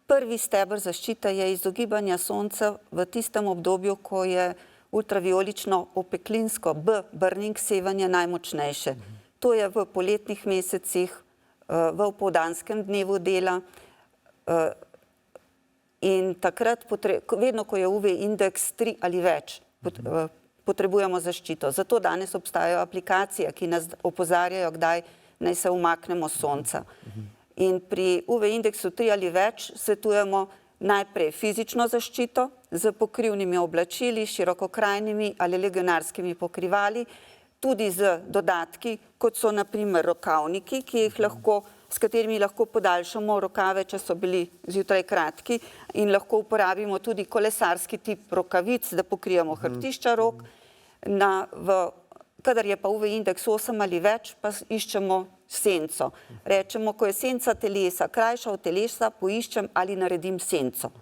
prvi steber zaščite je izogibanje sonca v tistem obdobju, ko je ultraviolično opeklinsko burning sevanje najmočnejše. To je v poletnih mesecih, v opoldanskem dnevu dela in takrat, vedno, ko je UV indeks 3 ali več, potrebujemo zaščito. Zato danes obstajajo aplikacije, ki nas opozarjajo, kdaj naj se umaknemo s sonca. In pri UV indeksu 3 ali več svetujemo najprej fizično zaščito z pokrivnimi oblačili, širokokrajnimi ali legionarskimi pokrivali, tudi z dodatki, kot so na primer rokavniki, s katerimi lahko podaljšamo rokave, če so bili zjutraj kratki, in lahko uporabimo tudi kolesarski tip rokavic, da pokrijemo hrbtišča rok. Kadar je pa UV indeks 8 ali več, pa iščemo senco. Rečemo, ko je senca telesa krajša od telesa, poiščem ali naredim senco.